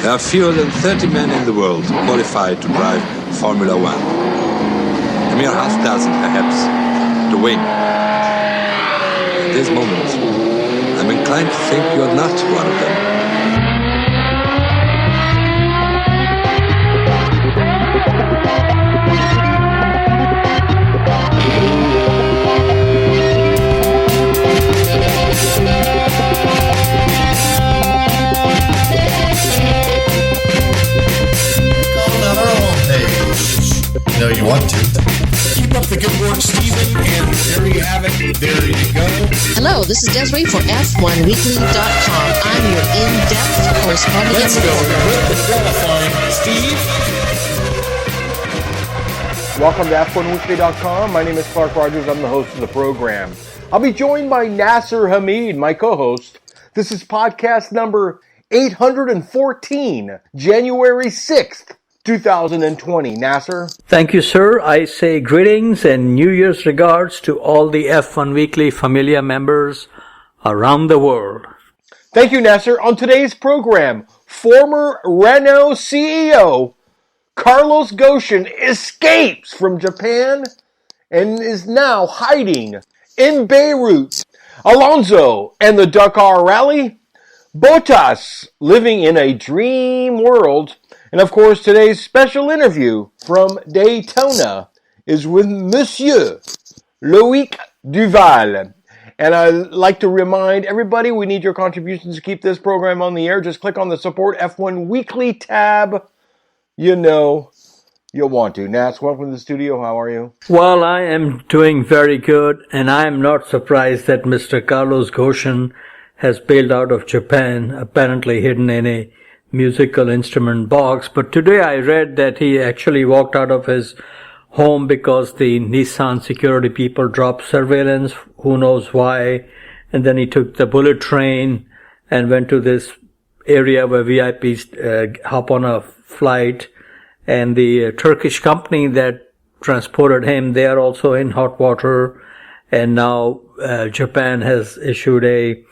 There are fewer than 30 men in the world qualified to drive Formula One. A mere half dozen, perhaps, to win. At this moment, I'm inclined to think you're not one of them. No, you want to. Keep up the good work, Stephen, and there you have it. There you go. Hello, this is Desiree for F1weekly.com. I'm your in-depth correspondent. Let's go. Good qualifying, Steve. Welcome to F1weekly.com. My name is Clark Rogers. I'm the host of the program. I'll be joined by Nasser Hamid, my co-host. This is podcast number 814, January 6th. 2020. Nasser? Thank you, sir. I say greetings and New Year's regards to all the F1 Weekly Familia members around the world. Thank you, Nasser. On today's program, former Renault CEO Carlos Ghosn escapes from Japan and is now hiding in Beirut. Alonso and the Dakar Rally. Bottas living in a dream world. And of course, today's special interview from Daytona is with Monsieur Loïc Duval. And I'd like to remind everybody we need your contributions to keep this program on the air. Just click on the Support F1 Weekly tab. You know you'll want to. Nats, welcome to the studio. How are you? Well, I am doing very good, and I am not surprised that Mr. Carlos Ghosn has bailed out of Japan, apparently hidden in a musical instrument box. But today I read that he actually walked out of his home because the Nissan security people dropped surveillance, who knows why, and then he took the bullet train and went to this area where VIPs hop on a flight, and the Turkish company that transported him, they are also in hot water, and now Japan has issued a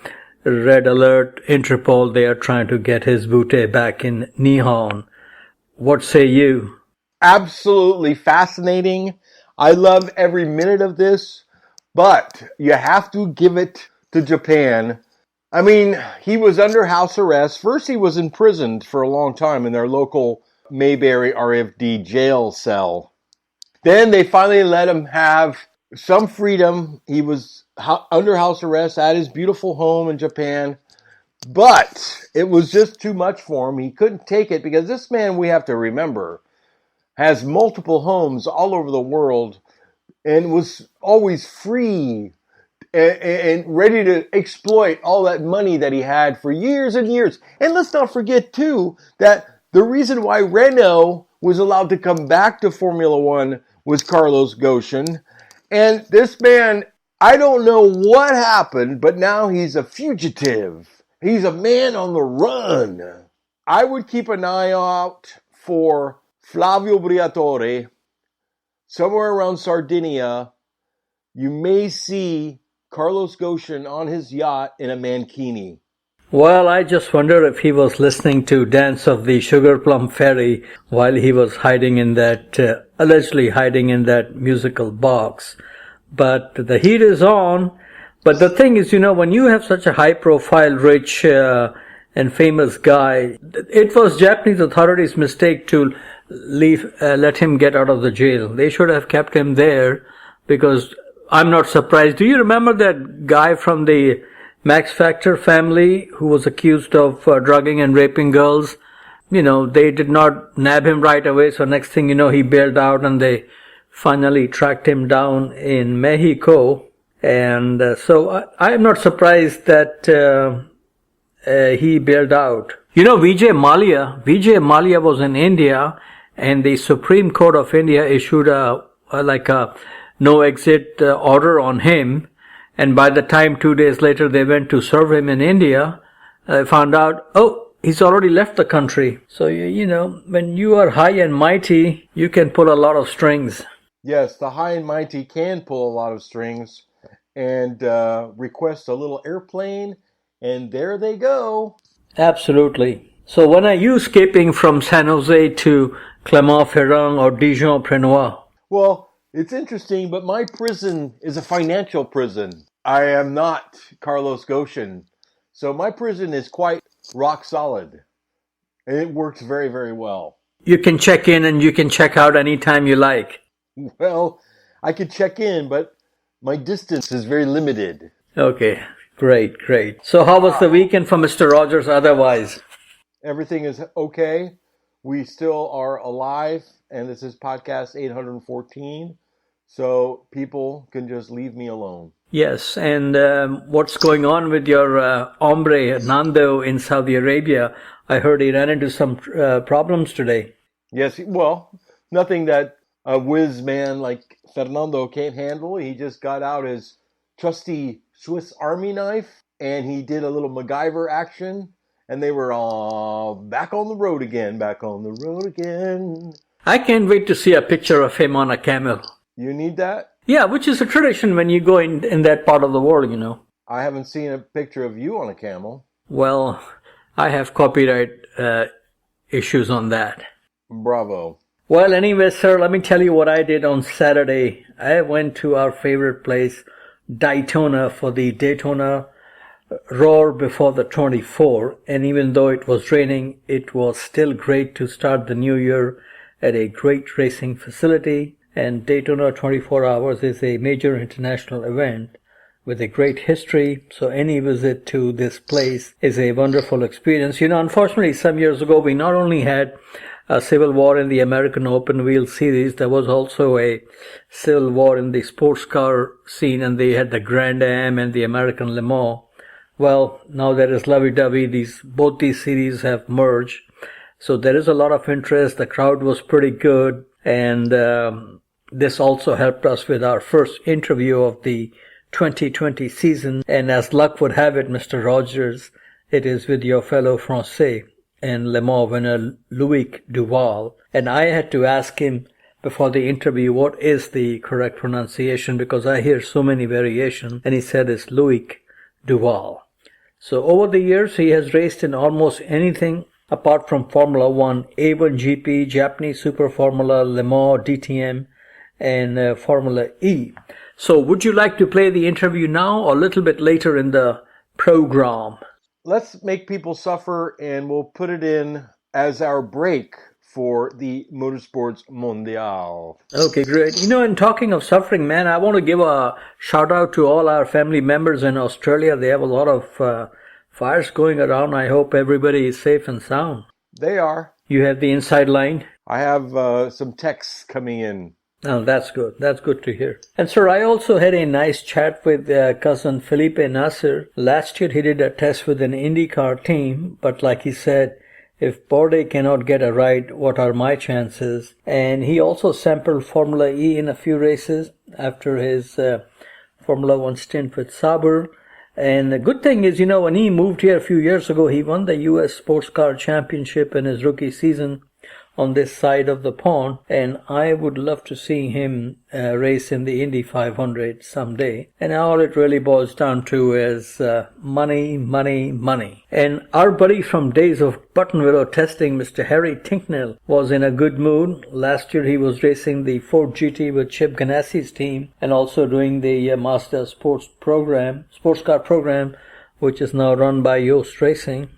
red alert. Interpol, they are trying to get his booty back in Nihon. What say you? Absolutely fascinating. I love every minute of this, but you have to give it to Japan. I mean, he was under house arrest. First, he was imprisoned for a long time in their local Mayberry RFD jail cell. Then they finally let him have some freedom. He was under house arrest at his beautiful home in Japan, but it was just too much for him. He couldn't take it because this man, we have to remember, has multiple homes all over the world and was always free and ready to exploit all that money that he had for years and years. And let's not forget, too, that the reason why Renault was allowed to come back to Formula One was Carlos Ghosn. And this man, I don't know what happened, but now he's a fugitive. He's a man on the run. I would keep an eye out for Flavio Briatore. Somewhere around Sardinia, you may see Carlos Ghosn on his yacht in a mankini. Well, I just wonder if he was listening to Dance of the Sugar Plum Fairy while he was hiding in that, allegedly hiding in that musical box. But the heat is on. But the thing is, when you have such a high-profile, rich, and famous guy, it was Japanese authorities' mistake to let him get out of the jail. They should have kept him there because I'm not surprised. Do you remember that guy from the Max Factor family who was accused of drugging and raping girls? They did not nab him right away. So next thing you know, he bailed out and they finally tracked him down in Mexico. And so I'm not surprised that he bailed out. Vijay Mallya was in India, and the Supreme Court of India issued a no exit order on him. And by the time 2 days later they went to serve him in India, they found out, he's already left the country. So, when you are high and mighty, you can pull a lot of strings. Yes, the high and mighty can pull a lot of strings and request a little airplane, and there they go. Absolutely. So when are you escaping from San Jose to Clermont-Ferrand or Dijon-Prenois? Well, it's interesting, but my prison is a financial prison. I am not Carlos Goshen. So my prison is quite rock solid. And it works very, very well. You can check in and you can check out anytime you like. Well, I could check in, but my distance is very limited. Okay, great, great. So how was the weekend for Mr. Rogers otherwise? Everything is okay. We still are alive, and this is podcast 814, so people can just leave me alone. Yes, and what's going on with your hombre, Nando, in Saudi Arabia? I heard he ran into some problems today. Yes, well, nothing that a whiz man like Fernando can't handle. He just got out his trusty Swiss Army knife, and he did a little MacGyver action, and they were all back on the road again. I can't wait to see a picture of him on a camel. You need that? Yeah, which is a tradition when you go in that part of the world, you know. I haven't seen a picture of you on a camel. Well, I have copyright issues on that. Bravo. Well, anyway, sir, let me tell you what I did on Saturday. I went to our favorite place, Daytona, for the Daytona Roar before the 24. And even though it was raining, it was still great to start the new year at a great racing facility. And Daytona 24 Hours is a major international event with a great history. So any visit to this place is a wonderful experience. You know, unfortunately, some years ago, we not only had a civil war in the American Open Wheel Series, there was also a civil war in the sports car scene, and they had the Grand Am and the American Le Mans. Well, now there is lovey-dovey. Both these series have merged. So there is a lot of interest. The crowd was pretty good. And this also helped us with our first interview of the 2020 season. And as luck would have it, Mr. Rogers, it is with your fellow Francais and Le Mans winner Loïc Duval. And I had to ask him before the interview what is the correct pronunciation, because I hear so many variations. And he said it's Loïc Duval. So over the years, he has raced in almost anything apart from Formula 1, A1GP, Japanese Super Formula, Le Mans, DTM, and Formula E. So would you like to play the interview now or a little bit later in the program? Let's make people suffer, and we'll put it in as our break for the Motorsports Mondial. Okay, great. You know, in talking of suffering, man, I want to give a shout out to all our family members in Australia. They have a lot of fires going around. I hope everybody is safe and sound. They are. You have the inside line? I have some texts coming in. Oh, that's good. That's good to hear. And sir, I also had a nice chat with cousin Felipe Nasser. Last year he did a test with an IndyCar team, but like he said, if Bordet cannot get a ride, what are my chances? And he also sampled Formula E in a few races after his Formula 1 stint with Sauber. And the good thing is, you know, when he moved here a few years ago, he won the U.S. Sports Car Championship in his rookie season on this side of the pond, and I would love to see him race in the Indy 500 someday. And all it really boils down to is money, money, money. And our buddy from days of button willow testing, Mr. Harry Tinknell, was in a good mood. Last year he was racing the Ford GT with Chip Ganassi's team, and also doing the Mazda sports car program, which is now run by Yost Racing.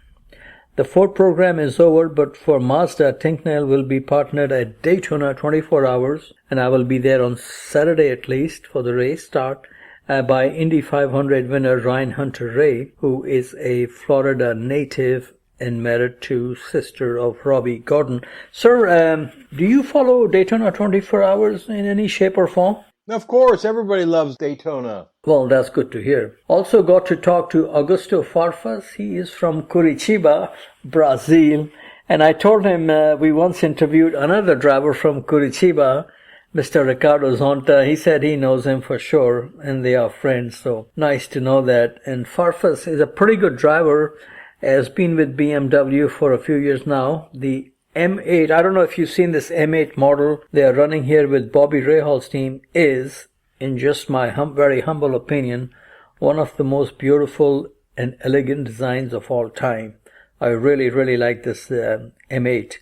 The Ford program is over, but for Mazda, Tinknell will be partnered at Daytona 24 Hours, and I will be there on Saturday at least for the race start by Indy 500 winner Ryan Hunter-Reay, who is a Florida native and married to sister of Robbie Gordon. Sir, do you follow Daytona 24 Hours in any shape or form? Of course, everybody loves Daytona. Well, that's good to hear. Also got to talk to Augusto Farfus. He is from Curitiba, Brazil. And I told him we once interviewed another driver from Curitiba, Mr. Ricardo Zonta. He said he knows him for sure, and they are friends. So nice to know that. And Farfus is a pretty good driver, has been with BMW for a few years now. The M8, I don't know if you've seen this M8 model they are running here with Bobby Rahal's team, is, in just my very humble opinion, one of the most beautiful and elegant designs of all time. I really, really like this M8.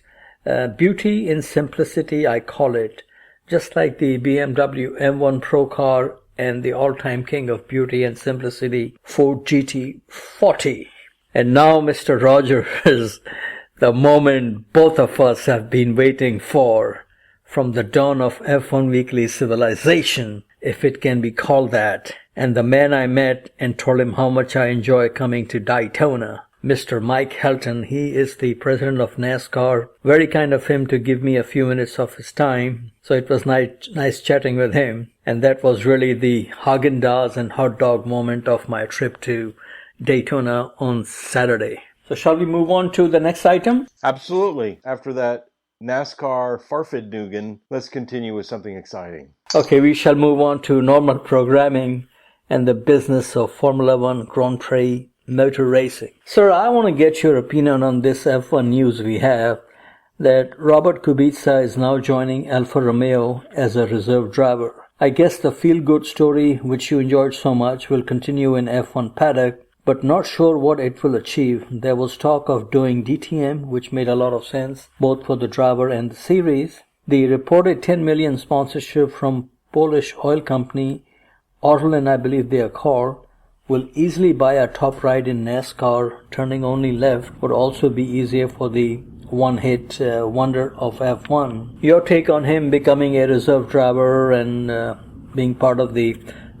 Beauty in simplicity, I call it. Just like the BMW M1 Pro car and the all-time king of beauty and simplicity, Ford GT40. And now, Mr. Rogers, the moment both of us have been waiting for, from the dawn of F1 Weekly civilization, if it can be called that, and the man I met and told him how much I enjoy coming to Daytona, Mr. Mike Helton. He is the president of NASCAR. Very kind of him to give me a few minutes of his time. So it was nice chatting with him. And that was really the Haagen-Dazs and hot dog moment of my trip to Daytona on Saturday. So shall we move on to the next item? Absolutely. After that NASCAR Farfignugan, let's continue with something exciting. Okay, we shall move on to normal programming and the business of Formula One Grand Prix motor racing. Sir, I want to get your opinion on this F1 news we have, that Robert Kubica is now joining Alfa Romeo as a reserve driver. I guess the feel-good story, which you enjoyed so much, will continue in F1 paddock, but not sure what it will achieve. There was talk of doing DTM, which made a lot of sense, both for the driver and the series. The reported 10 million sponsorship from Polish oil company, Orlen, I believe they are called, will easily buy a top ride in NASCAR. Turning only left would also be easier for the one-hit wonder of F1. Your take on him becoming a reserve driver and being part of the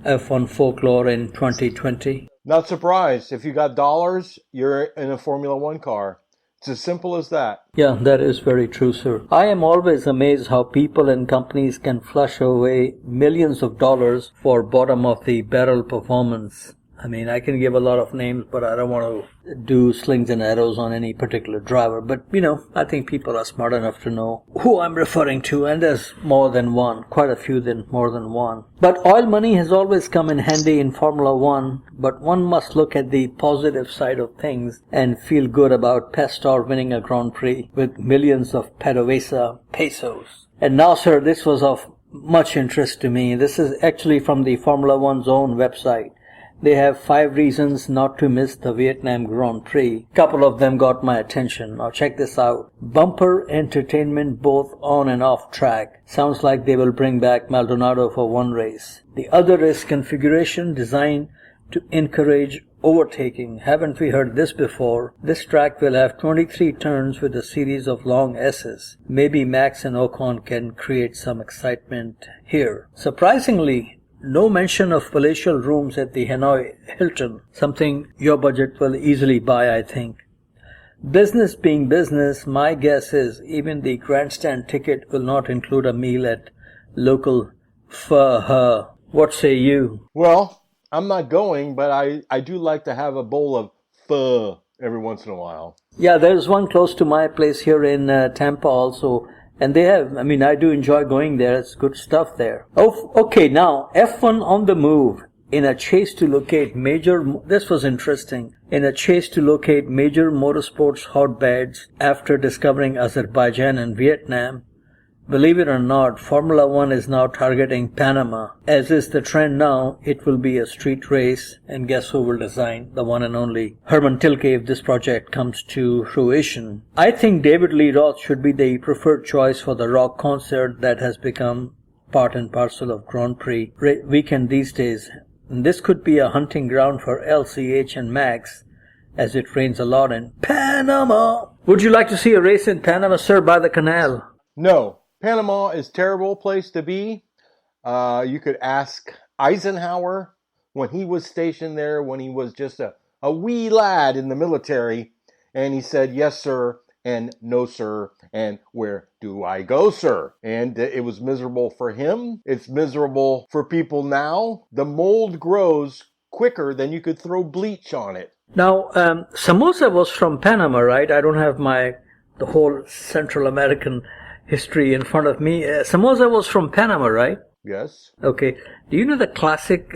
F1 folklore in 2020? Not surprised. If you got dollars, you're in a Formula One car. It's as simple as that. Yeah, that is very true, sir. I am always amazed how people and companies can flush away millions of dollars for bottom-of-the-barrel performance. I mean, I can give a lot of names, but I don't want to do slings and arrows on any particular driver. But, I think people are smart enough to know who I'm referring to, and there's more than one, quite a few more than one. But oil money has always come in handy in Formula One, but one must look at the positive side of things and feel good about Pastor winning a Grand Prix with millions of PDVSA pesos. And now, sir, this was of much interest to me. This is actually from the Formula One's own website. They have 5 reasons not to miss the Vietnam Grand Prix. Couple of them got my attention. Now check this out. Bumper entertainment both on and off track. Sounds like they will bring back Maldonado for one race. The other is configuration designed to encourage overtaking. Haven't we heard this before? This track will have 23 turns with a series of long S's. Maybe Max and Ocon can create some excitement here. Surprisingly, no mention of palatial rooms at the Hanoi Hilton, something your budget will easily buy, I think. Business being business, my guess is even the grandstand ticket will not include a meal at local pho. What say you? Well, I'm not going, but I do like to have a bowl of pho every once in a while. Yeah, there's one close to my place here in Tampa also. And they have, I do enjoy going there. It's good stuff there. Oh, okay, now, F1 on the move. In a chase to locate this was interesting. In a chase to locate major motorsports hotbeds after discovering Azerbaijan and Vietnam, believe it or not, Formula One is now targeting Panama. As is the trend now, it will be a street race, and guess who will design? The one and only Herman Tilke if this project comes to fruition. I think David Lee Roth should be the preferred choice for the rock concert that has become part and parcel of Grand Prix weekend these days. And this could be a hunting ground for LCH and Max, as it rains a lot in Panama. Would you like to see a race in Panama, sir, by the canal? No. Panama is a terrible place to be. You could ask Eisenhower when he was stationed there, when he was just a wee lad in the military, and he said, yes, sir, and no, sir, and where do I go, sir? And it was miserable for him. It's miserable for people now. The mold grows quicker than you could throw bleach on it. Now, Samosa was from Panama, right? I don't have the whole Central American history in front of me. Samosa was from Panama, right? Yes. Okay. Do you know the classic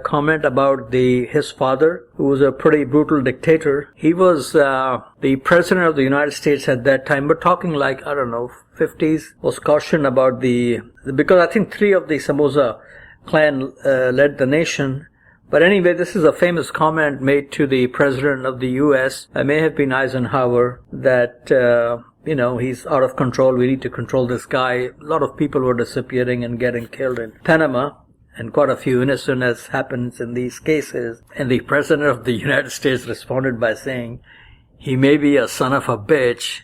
comment about his father, who was a pretty brutal dictator? He was the president of the United States at that time, but talking like, 50s, was cautioned about because I think 3 of the Samosa clan led the nation, But anyway, this is a famous comment made to the president of the U.S. It may have been Eisenhower that, he's out of control. We need to control this guy. A lot of people were disappearing and getting killed in Panama, and quite a few innocent, as happens in these cases. And the president of the United States responded by saying, he may be a son of a bitch,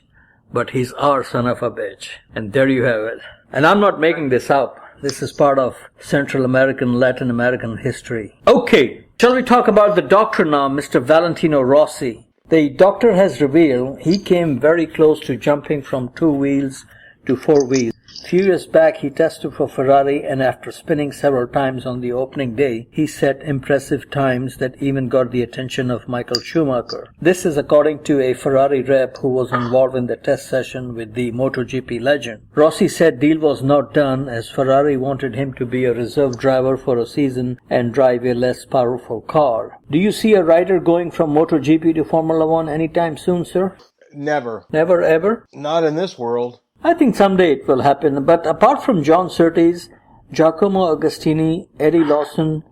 but he's our son of a bitch. And there you have it. And I'm not making this up. This is part of Central American, Latin American history. Okay, shall we talk about the doctor now, Mr. Valentino Rossi? The doctor has revealed he came very close to jumping from 2 wheels to 4 wheels. A few years back, he tested for Ferrari, and after spinning several times on the opening day, he set impressive times that even got the attention of Michael Schumacher. This is according to a Ferrari rep who was involved in the test session with the MotoGP legend. Rossi said deal was not done, as Ferrari wanted him to be a reserve driver for a season and drive a less powerful car. Do you see a rider going from MotoGP to Formula One anytime soon, sir? Never. Never ever? Not in this world. I think someday it will happen, but apart from John Surtees, Giacomo Agostini, Eddie Lawson,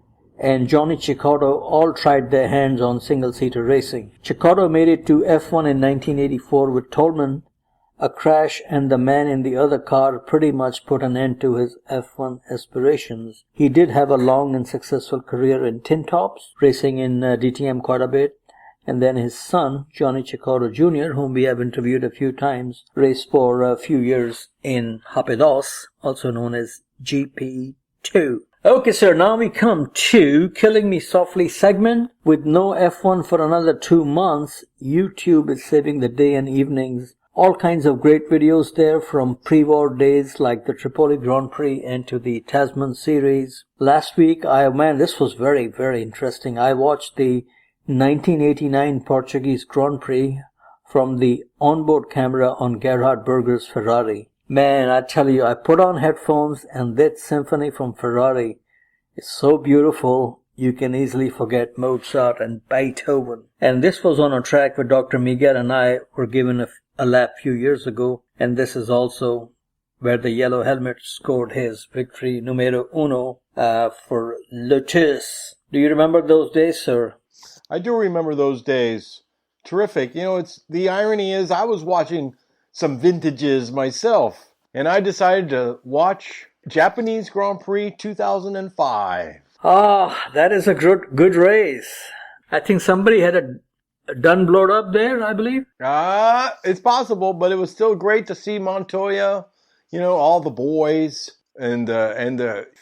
and Johnny Cicotto all tried their hands on single-seater racing. Cicotto made it to F1 in 1984 with Tolman. A crash and the man in the other car pretty much put an end to his F1 aspirations. He did have a long and successful career in tin tops, racing in DTM quite a bit. And then his son, Johnny Cicotto Jr., whom we have interviewed a few times, raced for a few years in Rapidos, also known as GP2. Okay, sir, now we come to Killing Me Softly segment. With no F1 for another 2 months, YouTube is saving the day and evenings. All kinds of great videos there, from pre-war days like the Tripoli Grand Prix and to the Tasman series. Last week, this was very, very interesting. I watched the 1989 Portuguese Grand Prix from the onboard camera on Gerhard Berger's Ferrari. Man, I tell you, I put on headphones and that symphony from Ferrari is so beautiful, you can easily forget Mozart and Beethoven. And this was on a track where Dr. Miguel and I were given a lap a few years ago, and this is also where the Yellow Helmet scored his victory numero uno for Lotus. Do you remember those days, sir? I do remember those days. Terrific. The irony is I was watching some vintages myself, and I decided to watch Japanese Grand Prix 2005. That is a good race. I think somebody had a Dunblowed up there, I believe. It's possible, but it was still great to see Montoya, all the boys. And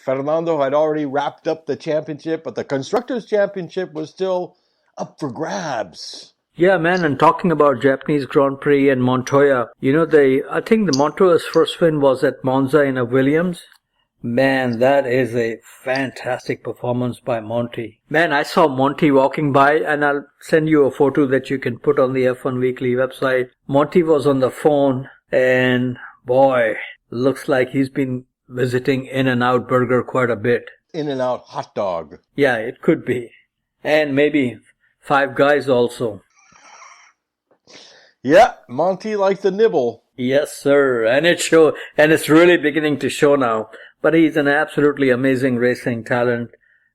Fernando had already wrapped up the championship, but the Constructors' Championship was still up for grabs. Yeah, man, and talking about Japanese Grand Prix and Montoya, I think the Montoya's first win was at Monza in a Williams. Man, that is a fantastic performance by Monty. Man, I saw Monty walking by, and I'll send you a photo that you can put on the F1 Weekly website. Monty was on the phone, and boy, looks like he's been visiting In-N-Out Burger quite a bit. In-N-Out hot dog. Yeah, it could be. And maybe Five Guys also. Yeah, Monty likes to nibble. Yes, sir. And it's really beginning to show now. But he's an absolutely amazing racing talent,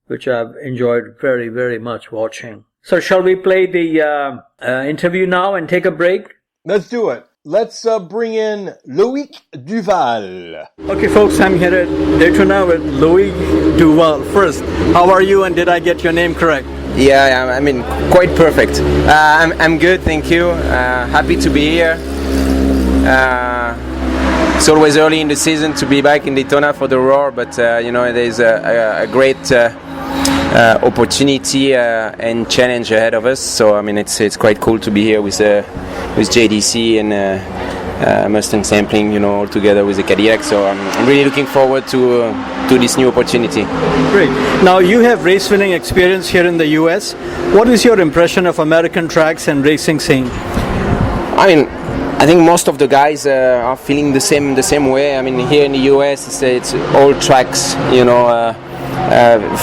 which I've enjoyed very, very much watching. So shall we play the interview now and take a break? Let's do it. Let's bring in Loïc Duval. Okay, folks, I'm here at Daytona with Loïc Duval. First, how are you, and did I get your name correct? Yeah, quite perfect. I'm good, thank you. Happy to be here. It's always early in the season to be back in Daytona for the Roar, but there's a great opportunity and challenge ahead of us. So it's quite cool to be here with JDC and Mustang Sampling, all together with the Cadillac. So I'm really looking forward to this new opportunity. Great. Now you have race winning experience here in the US. What is your impression of American tracks and racing scene? I think most of the guys are feeling the same way. Here in the US, it's all tracks,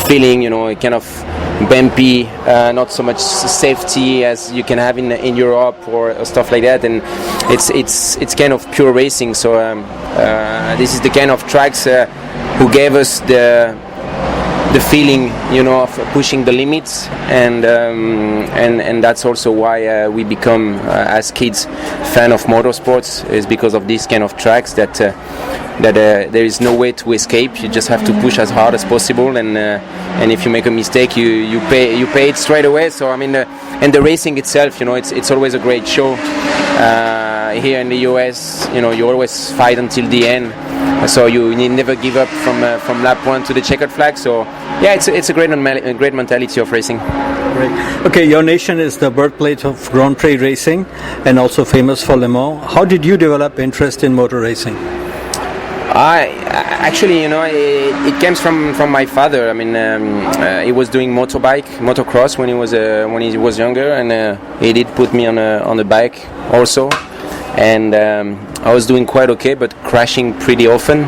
feeling, kind of bumpy, not so much safety as you can have in Europe or stuff like that, and it's kind of pure racing. So this is the kind of tracks who gave us the the feeling, of pushing the limits, and that's also why we become as kids fan of motorsports, is because of these kind of tracks that there is no way to escape. You just have to push as hard as possible, and if you make a mistake, you pay it straight away. So and the racing itself, it's always a great show. Here in the US, you always fight until the end, so you never give up from lap 1 to the checkered flag. So yeah, it's a great mentality of racing. Great. Okay, your nation is the birthplace of Grand Prix racing and also famous for Le Mans. How did you develop interest in motor racing? Actually, it comes from my father. He was doing motocross when he was younger, and he did put me on a bike also. And I was doing quite okay, but crashing pretty often.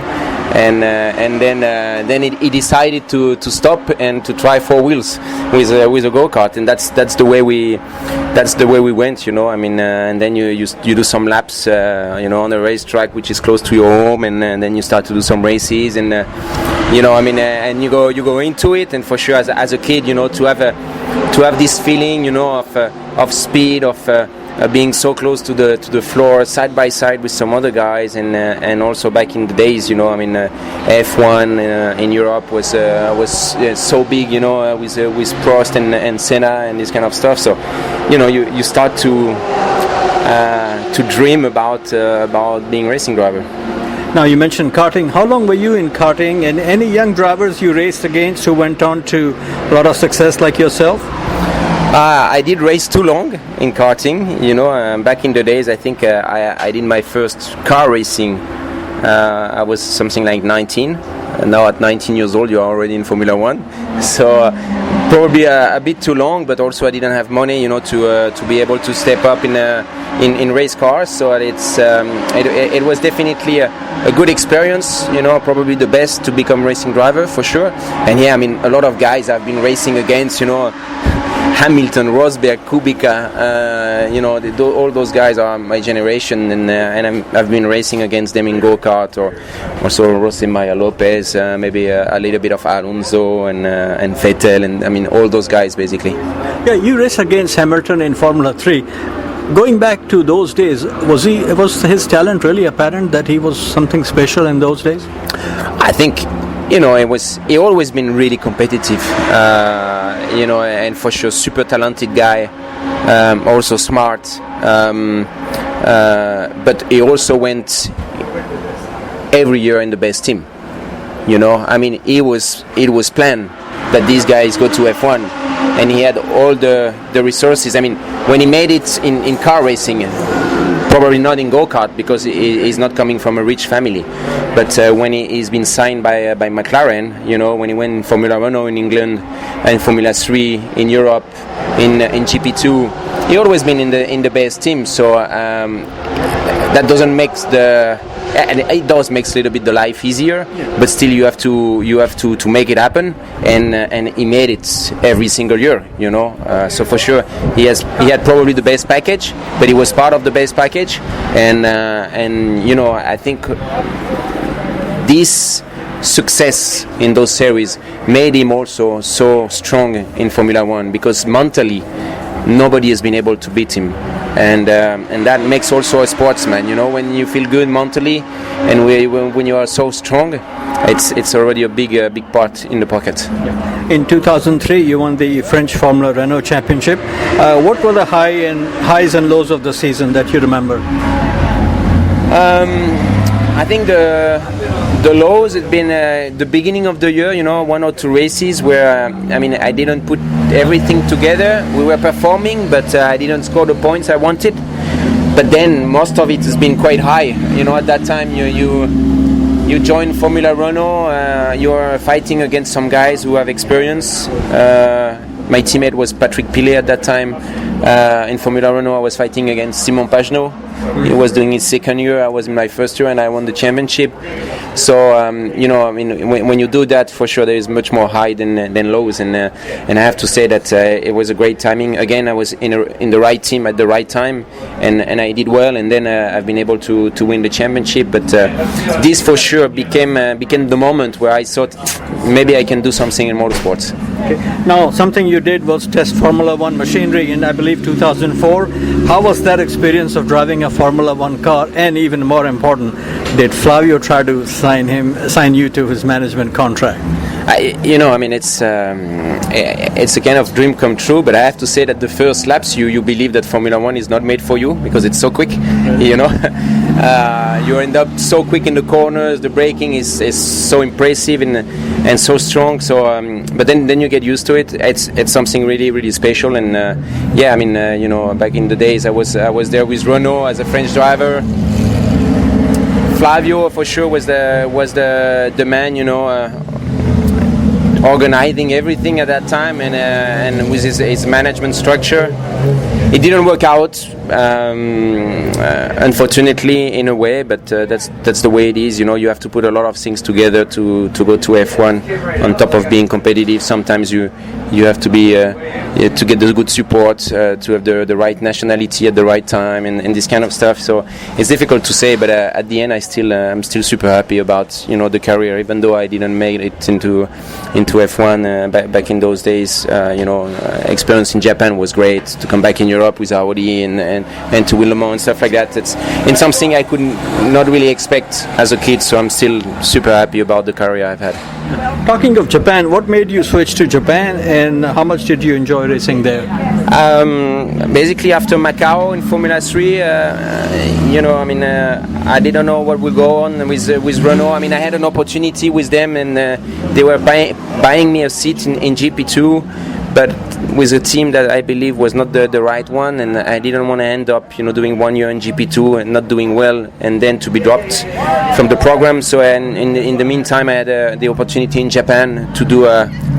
And then he decided to stop and to try 4 wheels with a go-kart, and that's the way we went, and then you do some laps, on a racetrack which is close to your home, and then you start to do some races, and and you go into it, and for sure as a kid, to have this feeling, of speed, of being so close to the floor, side by side with some other guys, and also back in the days, F1 in Europe was so big, with Prost and Senna and this kind of stuff. So, you start to dream about being a racing driver. Now, you mentioned karting. How long were you in karting, and any young drivers you raced against who went on to a lot of success like yourself? I did race too long in karting, back in the days. I think I did my first car racing. I was something like 19. And now at 19 years old, you are already in Formula 1. So probably a bit too long, but also I didn't have money, to be able to step up in race cars. So it was definitely a good experience, probably the best to become racing driver for sure. And yeah, a lot of guys I've been racing against, Hamilton, Rosberg, Kubica, all those guys are my generation, and I've been racing against them in go-kart, or also Rosemaya Lopez, maybe a little bit of Alonso and Vettel, and all those guys basically. Yeah, you raced against Hamilton in Formula 3. Going back to those days, was his talent really apparent, that he was something special in those days? I think, he always been really competitive, and for sure super talented guy, also smart, but he also went every year in the best team. It was planned that these guys go to F1, and he had all the resources. When he made it in car racing, probably not in go-kart because he's not coming from a rich family, but when he's been signed by McLaren, when he went in Formula Renault in England and Formula 3 in Europe, in GP2, he always been in the best team. So that doesn't make it does makes a little bit the life easier, but still you have to make it happen, and he made it every single year, so for sure he had probably the best package, but he was part of the best package, and I think this success in those series made him also so strong in Formula 1, because mentally nobody has been able to beat him, and that makes also a sportsman, when you feel good mentally, and when you are so strong, it's already a big part in the pocket. In 2003, you won the French Formula Renault Championship. What were the highs and lows of the season that you remember? I think the lows had been the beginning of the year, 1 or 2 races where I didn't put everything together. We were performing, but I didn't score the points I wanted. But then most of it has been quite high. At that time you join Formula Renault, you're fighting against some guys who have experience. My teammate was Patrick Pilet at that time. In Formula Renault, I was fighting against Simon Pagenaud. He was doing his second year. I was in my first year, and I won the championship. So when you do that, for sure there is much more high than lows, and I have to say that it was a great timing. Again, I was in the right team at the right time, and I did well, and then I've been able to win the championship. But this for sure became the moment where I thought maybe I can do something in motorsports. Okay. Now, something you did was test Formula One machinery in, I believe, 2004. How was that experience of driving a Formula One car? And even more important, did Flavio try to sign you to his management contract? It's a kind of dream come true. But I have to say that the first laps, you believe that Formula One is not made for you because it's so quick. You end up so quick in the corners. The braking is so impressive and so strong. So, but then you get used to it. It's something really, really special. And back in the days, I was there with Renault as a French driver. Flavio for sure was the man, organizing everything at that time, and with his management structure. It didn't work out, unfortunately, in a way, but that's the way it is. You have to put a lot of things together to go to F1. On top of being competitive, sometimes you have to be to get the good support, to have the right nationality at the right time, and this kind of stuff. So it's difficult to say, but at the end, I'm still super happy about the career, even though I didn't make it into F1 back in those days. Experience in Japan was great. To come back in Europe with Audi and to win Le Mans and stuff like that, it's something I could not really expect as a kid. So I'm still super happy about the career I've had. Talking of Japan, what made you switch to Japan, and how much did you enjoy racing there? Basically, after Macau in Formula 3, I didn't know what would go on with Renault. I had an opportunity with them, and they were buying me a seat in GP2, but with a team that I believe was not the right one, and I didn't want to end up doing 1 year in GP2 and not doing well, and then to be dropped from the program. So in the meantime, I had the opportunity in Japan to do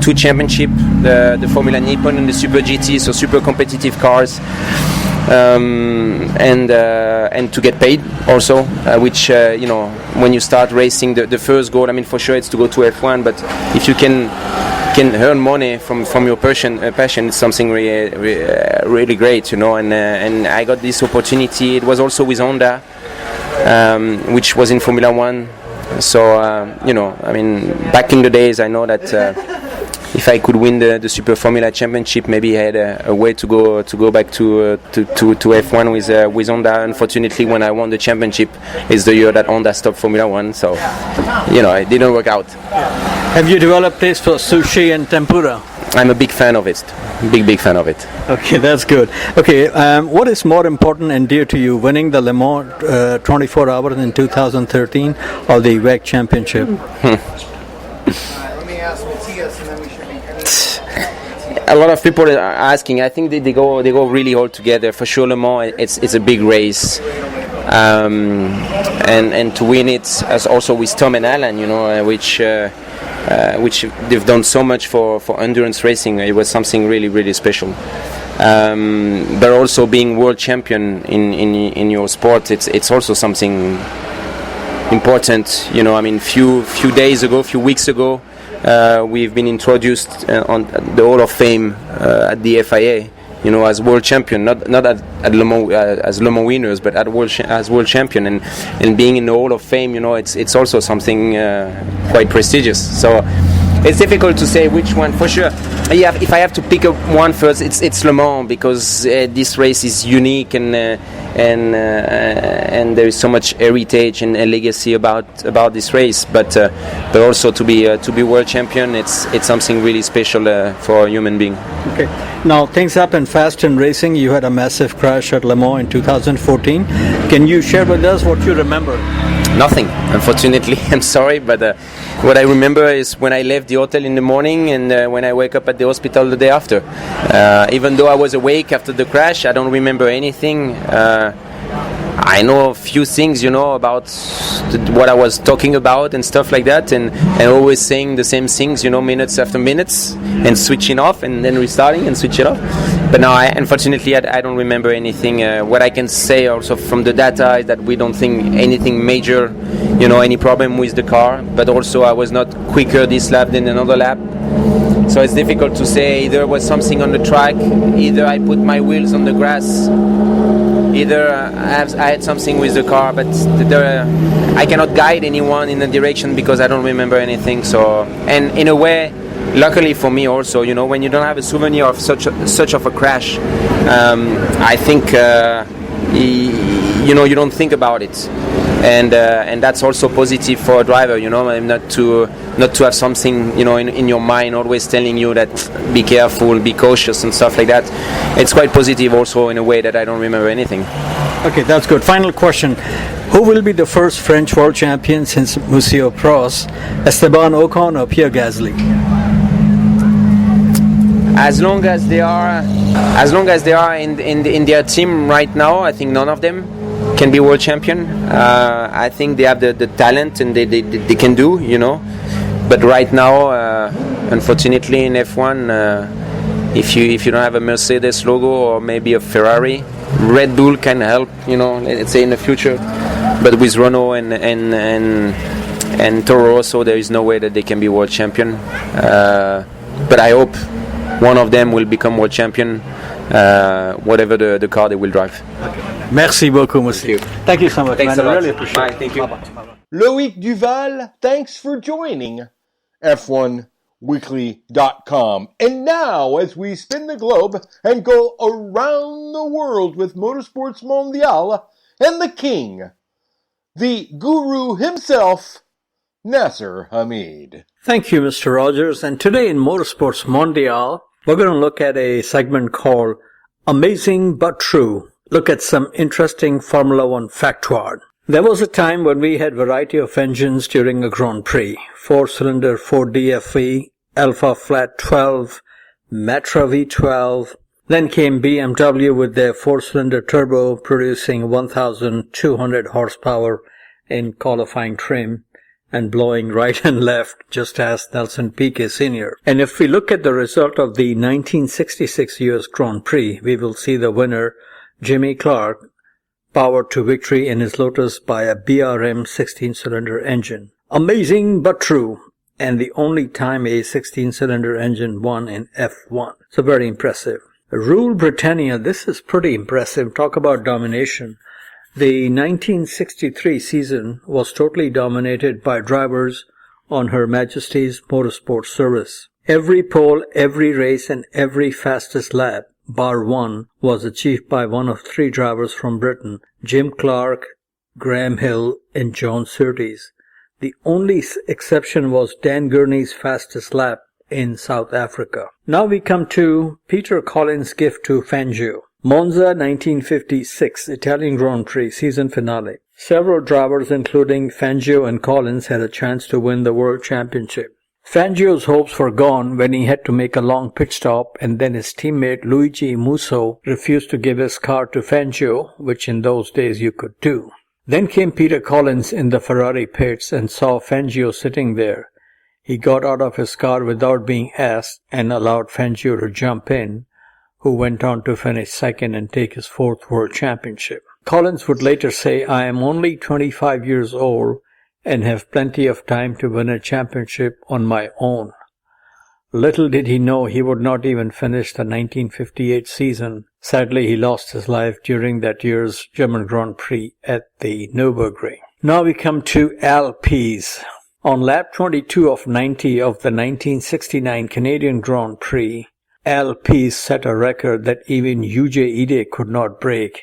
2 championships, the Formula Nippon and the Super GT, so super competitive cars, and to get paid also, which when you start racing, the first goal, for sure it's to go to F1, but if you can earn money from your passion, it's something really great, and I got this opportunity. It was also with Honda, which was in Formula One. So back in the days, I know that if I could win the Super Formula Championship, maybe I had a way to go back to F1 with Honda. Unfortunately, when I won the championship, is the year that Honda stopped Formula One. So it didn't work out. Have you developed taste for sushi and tempura? I'm a big fan of it. Big fan of it. Okay, that's good. Okay, what is more important and dear to you, winning the Le Mans 24 hours in 2013 or the WEC Championship? A lot of people are asking. I think they go really all together. For sure, Le Mans, it's a big race, and to win it, as also with Tom and Alan, which they've done so much for endurance racing. It was something really, really special. But also being world champion in your sport, it's also something important. Few weeks ago, we've been introduced on the Hall of Fame at the FIA, as world champion, not at Le Mans as Le Mans winners, but as world champion, and being in the Hall of Fame, it's also something quite prestigious. So it's difficult to say which one for sure. Yeah, if I have to pick up one first, it's Le Mans, because this race is unique, and there is so much heritage and legacy about this race. But also to be world champion, it's something really special for a human being. Okay. Now things happen fast in racing. You had a massive crash at Le Mans in 2014. Can you share with us what you remember? Nothing, unfortunately. I'm sorry, but what I remember is when I left the hotel in the morning, and when I wake up at the hospital the day after. Even though I was awake after the crash, I don't remember anything. I know a few things, about what I was talking about and stuff like that, and always saying the same things, minutes after minutes, and switching off and then restarting and switch it off. But now, unfortunately, I don't remember anything. What I can say also from the data is that we don't think anything major, any problem with the car. But also, I was not quicker this lap than another lap. So it's difficult to say. Either was something on the track, either I put my wheels on the grass, either I had something with the car, but I cannot guide anyone in a direction because I don't remember anything. So, and in a way, luckily for me also, when you don't have a souvenir of such of a crash, I think you don't think about it, and that's also positive for a driver, not to have something in your mind always telling you that be careful, be cautious and stuff like that. It's quite positive also in a way that I don't remember anything. Okay, that's good. Final question. Who will be the first French world champion since Monsieur Prost, Esteban Ocon or Pierre Gasly? As long as they are in their team right now, I think none of them can be world champion. I think they have the talent and they can do, But right now, unfortunately, in F1, if you don't have a Mercedes logo or maybe a Ferrari, Red Bull can help, let's say in the future. But with Renault and Toro Rosso, there is no way that they can be world champion. But I hope one of them will become world champion, whatever the car they will drive. Merci beaucoup, monsieur. Thank you so much, Thanks man. a lot. I really appreciate Bye, it. thank you. Bye-bye. Loic Duval, thanks for joining F1weekly.com. And now, as we spin the globe and go around the world with Motorsports Mondial and the king, the guru himself, Nasser Hamid. Thank you, Mr. Rogers. And today in Motorsports Mondial, we're going to look at a segment called Amazing But True. Look at some interesting Formula One factoid. There was a time when we had variety of engines during a Grand Prix. 4-cylinder 4DFE, Alpha Flat 12, Matra V12. Then came BMW with their 4-cylinder turbo producing 1,200 horsepower in qualifying trim and blowing right and left, just as Nelson Piquet Sr. And if we look at the result of the 1966 US Grand Prix, we will see the winner, Jimmy Clark, powered to victory in his Lotus by a BRM 16-cylinder engine. Amazing but true, and the only time a 16-cylinder engine won in F1. So very impressive. Rule Britannia, this is pretty impressive. Talk about domination. The 1963 season was totally dominated by drivers on Her Majesty's Motorsport Service. Every pole, every race, and every fastest lap, bar one, was achieved by one of three drivers from Britain, Jim Clark, Graham Hill, and John Surtees. The only exception was Dan Gurney's fastest lap in South Africa. Now we come to Peter Collins' gift to Fangio. Monza 1956 Italian Grand Prix season finale. Several drivers including Fangio and Collins had a chance to win the World Championship. Fangio's hopes were gone when he had to make a long pit stop, and then his teammate Luigi Musso refused to give his car to Fangio, which in those days you could do. Then came Peter Collins in the Ferrari pits and saw Fangio sitting there. He got out of his car without being asked and allowed Fangio to jump in, who went on to finish second and take his fourth World Championship. Collins would later say, "I am only 25 years old and have plenty of time to win a championship on my own." Little did he know he would not even finish the 1958 season. Sadly, he lost his life during that year's German Grand Prix at the Nürburgring. Now we come to Al Pease. On lap 22 of 90 of the 1969 Canadian Grand Prix, Al Pease set a record that even Yuji Ide could not break.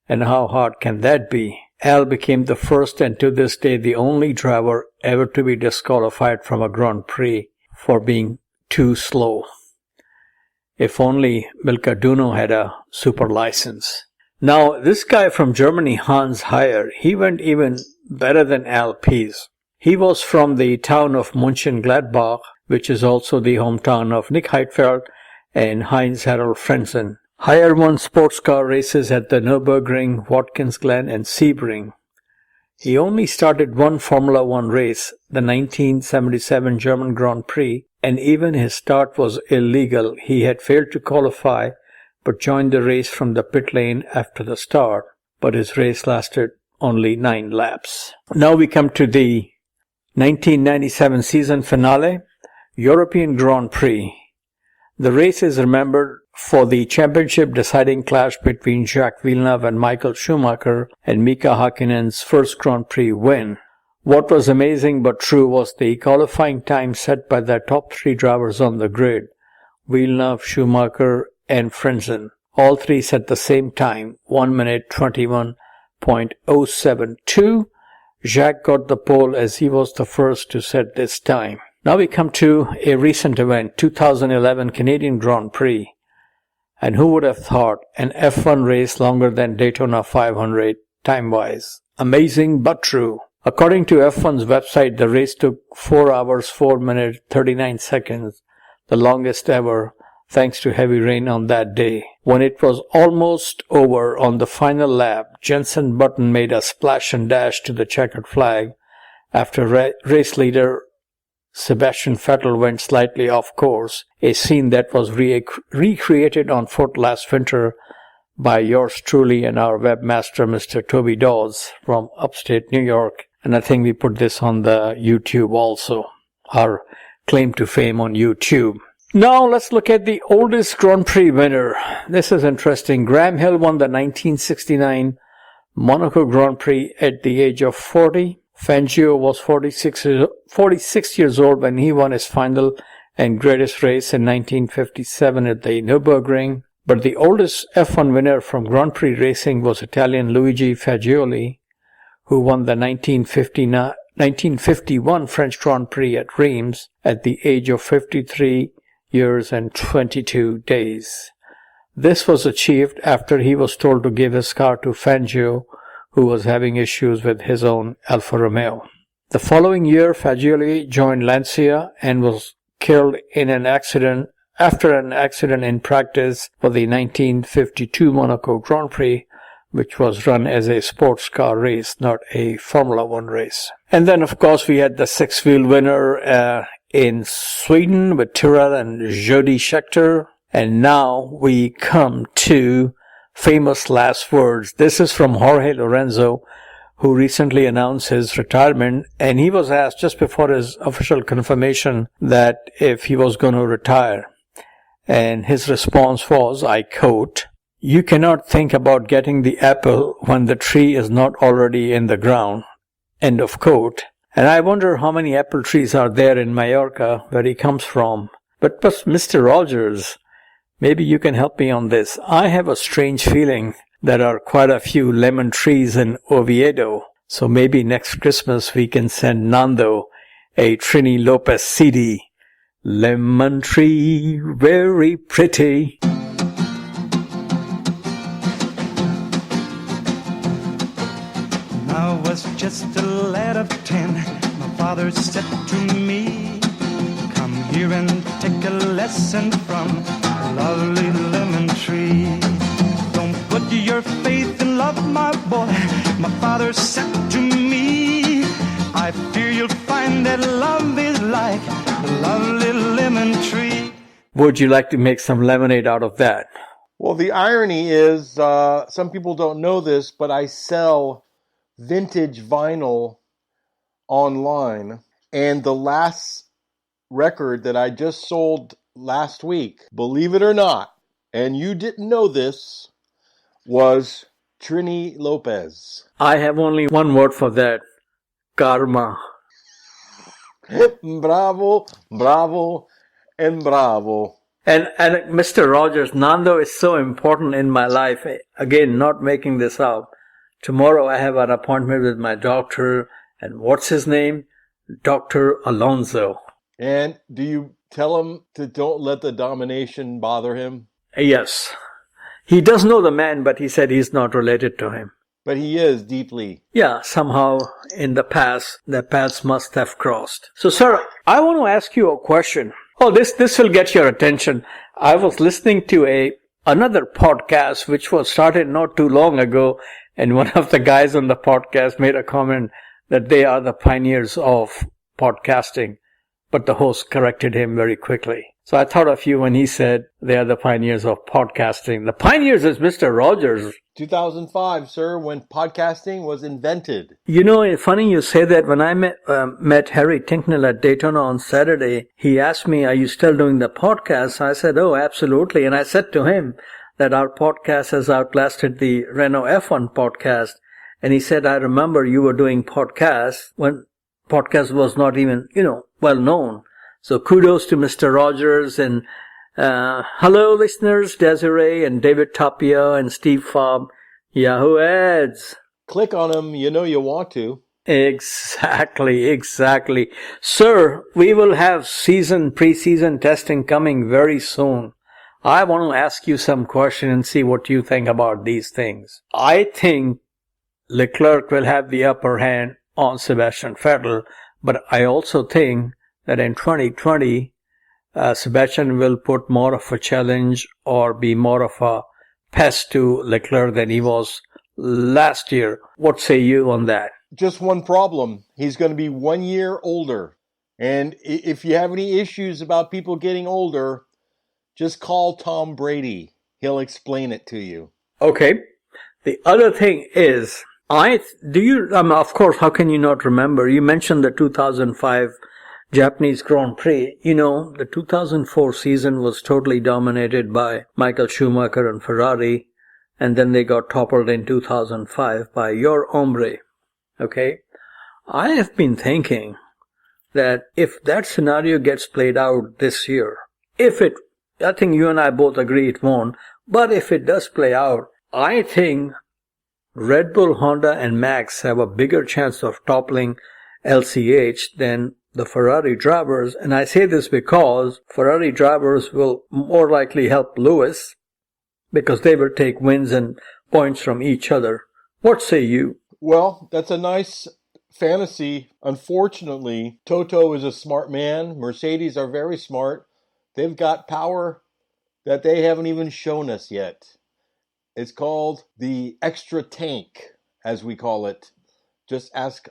And how hard can that be? Al became the first and to this day the only driver ever to be disqualified from a Grand Prix for being too slow. If only Milka Duno had a super license. Now, this guy from Germany, Hans Heyer, he went even better than Al Pease. He was from the town of Mönchengladbach, which is also the hometown of Nick Heidfeld and Heinz-Harald Frentzen. Hire-won sports car races at the Nürburgring, Watkins Glen, and Sebring. He only started one Formula One race, the 1977 German Grand Prix, and even his start was illegal. He had failed to qualify, but joined the race from the pit lane after the start, but his race lasted only 9 laps. Now we come to the 1997 season finale, European Grand Prix. The race is remembered for the championship deciding clash between Jacques Villeneuve and Michael Schumacher and Mika Hakkinen's first Grand Prix win. What was amazing but true was the qualifying time set by the top 3 drivers on the grid, Villeneuve, Schumacher, and Frentzen. All 3 set the same time, 1 minute 21.072. Jacques got the pole as he was the first to set this time. Now we come to a recent event, 2011 Canadian Grand Prix. And who would have thought an F1 race longer than Daytona 500 time-wise? Amazing but true. According to F1's website, the race took 4 hours, 4 minutes, 39 seconds, the longest ever, thanks to heavy rain on that day. When it was almost over on the final lap, Jenson Button made a splash and dash to the checkered flag after race leader Sebastian Vettel went slightly off course, a scene that was recreated on foot last winter by yours truly and our webmaster, Mr. Toby Dawes from upstate New York. And I think we put this on the YouTube also, our claim to fame on YouTube. Now let's look at the oldest Grand Prix winner. This is interesting. Graham Hill won the 1969 Monaco Grand Prix at the age of 40. Fangio was 46 years old when he won his final and greatest race in 1957 at the Nürburgring. But the oldest F1 winner from Grand Prix racing was Italian Luigi Fagioli, who won the 1951 French Grand Prix at Reims at the age of 53 years and 22 days. This was achieved after he was told to give his car to Fangio, who was having issues with his own Alfa Romeo. The following year, Fagioli joined Lancia and was killed in an accident after an accident in practice for the 1952 Monaco Grand Prix, which was run as a sports car race, not a Formula One race. And then, of course, we had the 6-wheel winner in Sweden with Tyrrell and Jody Scheckter. And now we come to famous last words. This is from Jorge Lorenzo, who recently announced his retirement, and he was asked just before his official confirmation that if he was going to retire. And his response was, I quote, "You cannot think about getting the apple when the tree is not already in the ground." End of quote. And I wonder how many apple trees are there in Mallorca, where he comes from. But Mr. Rogers, maybe you can help me on this. I have a strange feeling there are quite a few lemon trees in Oviedo. So maybe next Christmas we can send Nando a Trini Lopez CD. Lemon tree, very pretty. I was just a lad of 10. My father said to me, "Come here and take a lesson from a lovely lemon tree. Don't put your faith in love, my boy," my father said to me. "I fear you'll find that love is like a lovely lemon tree." Would you like to make some lemonade out of that? Well, the irony is, some people don't know this, but I sell vintage vinyl online, and the last record that I just sold last week, believe it or not, and you didn't know this, was Trini Lopez. I have only one word for that. Karma. Bravo, bravo, and bravo. And Mr. Rogers, Nando is so important in my life. Again, not making this up. Tomorrow I have an appointment with my doctor, and what's his name? Dr. Alonso. And do you tell him to don't let the domination bother him? Yes. He does know the man, but he said he's not related to him. But he is deeply. Yeah, somehow in the past, their paths must have crossed. So, sir, I want to ask you a question. Oh, this will get your attention. I was listening to a another podcast which was started not too long ago, and one of the guys on the podcast made a comment that they are the pioneers of podcasting, but the host corrected him very quickly. So I thought of you when he said they are the pioneers of podcasting. The pioneers is Mr. Rogers. 2005, sir, when podcasting was invented. You know, funny you say that. When I met Harry Tinknell at Daytona on Saturday, he asked me, are you still doing the podcast? I said, oh, absolutely. And I said to him that our podcast has outlasted the Renault F1 podcast. And he said, I remember you were doing podcasts when podcast was not even, well known. So kudos to Mr. Rogers and hello listeners, Desiree and David Tapia and Steve Fobb. Yahoo ads. Click on them, you know you want to. Exactly. Sir, we will have pre-season testing coming very soon. I want to ask you some questions and see what you think about these things. I think Leclerc will have the upper hand on Sebastian Vettel, but I also think that in 2020, Sebastian will put more of a challenge or be more of a pest to Leclerc than he was last year. What say you on that? Just one problem. He's going to be 1 year older. And if you have any issues about people getting older, just call Tom Brady. He'll explain it to you. Okay. The other thing is, of course, how can you not remember? You mentioned the 2005 Japanese Grand Prix. The 2004 season was totally dominated by Michael Schumacher and Ferrari, and then they got toppled in 2005 by your hombre. Okay? I have been thinking that if that scenario gets played out this year, I think you and I both agree it won't, but if it does play out, I think Red Bull, Honda, and Max have a bigger chance of toppling LCH than the Ferrari drivers. And I say this because Ferrari drivers will more likely help Lewis because they will take wins and points from each other. What say you? Well, that's a nice fantasy. Unfortunately, Toto is a smart man. Mercedes are very smart. They've got power that they haven't even shown us yet. It's called the extra tank, as we call it. Just ask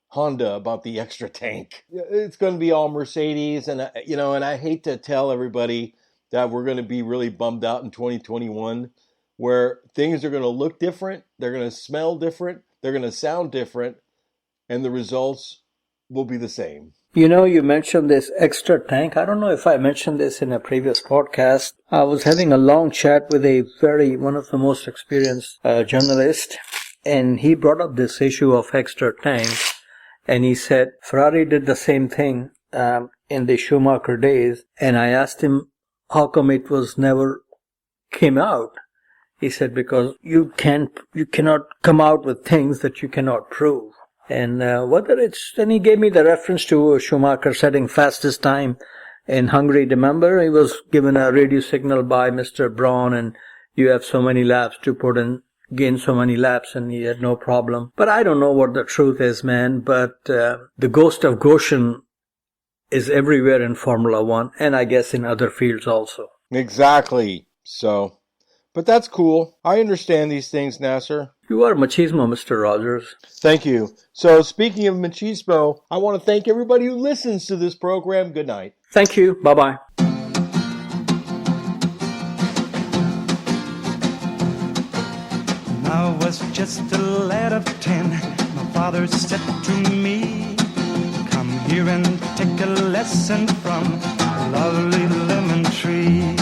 Honda about the extra tank. It's going to be all Mercedes, and I hate to tell everybody that we're going to be really bummed out in 2021, where things are going to look different, they're going to smell different, they're going to sound different, and the results will be the same. You mentioned this extra tank. I don't know if I mentioned this in a previous podcast. I was having a long chat with one of the most experienced journalists, and he brought up this issue of extra tank. And he said Ferrari did the same thing in the Schumacher days. And I asked him how come it was never came out. He said because you cannot come out with things that you cannot prove. And then he gave me the reference to Schumacher setting fastest time in Hungary. Remember, he was given a radio signal by Mr. Braun, and you have so many laps to put in. Gained so many laps and he had no problem. But I don't know what the truth is, man. But the ghost of Goshen is everywhere in Formula One, and I guess in other fields also. Exactly. So, but that's cool. I understand these things, Nasser. You are machismo, Mr. Rogers. Thank you. So, speaking of machismo, I want to thank everybody who listens to this program. Good night. Thank you. Bye-bye. I was just a lad of 10. My father said to me, come here and take a lesson from a lovely lemon tree.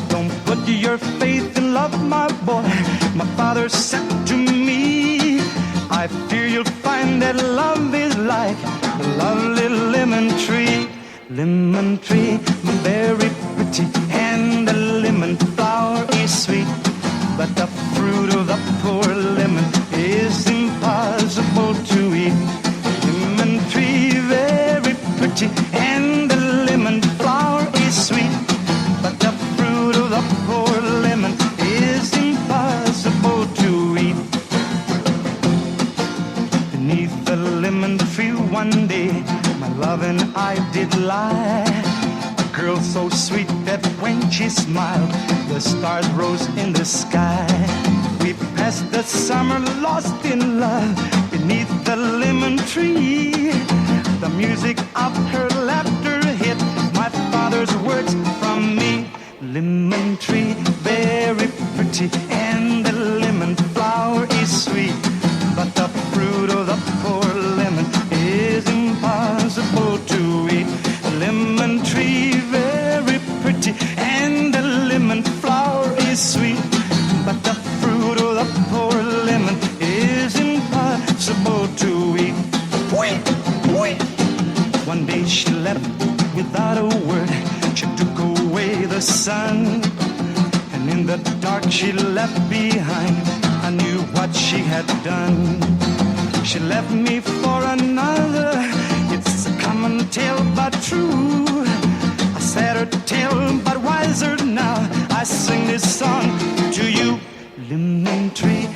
Don't put your faith in love, my boy. My father said to me, I fear you'll find that love is like a lovely lemon tree. Lemon tree, very pretty, and the lemon flower is sweet. But the fruit of the poor lemon is impossible to eat. Lemon tree, very pretty, and the lemon flower is sweet. But the fruit of the poor lemon is impossible to eat. Beneath the lemon tree one day, my love and I did lie. girl so sweet that when she smiled, the stars rose in the sky. We passed the summer lost in love beneath the lemon tree. The music of her laughter hid my father's words from me. Lemon tree, very pretty, and the lemon flower is sweet, but the fruit of the poor lemon is impossible to eat. Lemon tree, very pretty, and the lemon flower is sweet, but the fruit of the poor lemon is impossible to eat. One day she left without a word. She took away the sun, and in the dark she left behind. I knew what she had done. She left me for another. It's a common tale but true. A sadder tale but wiser now. I sing this song to you. Lemon tree,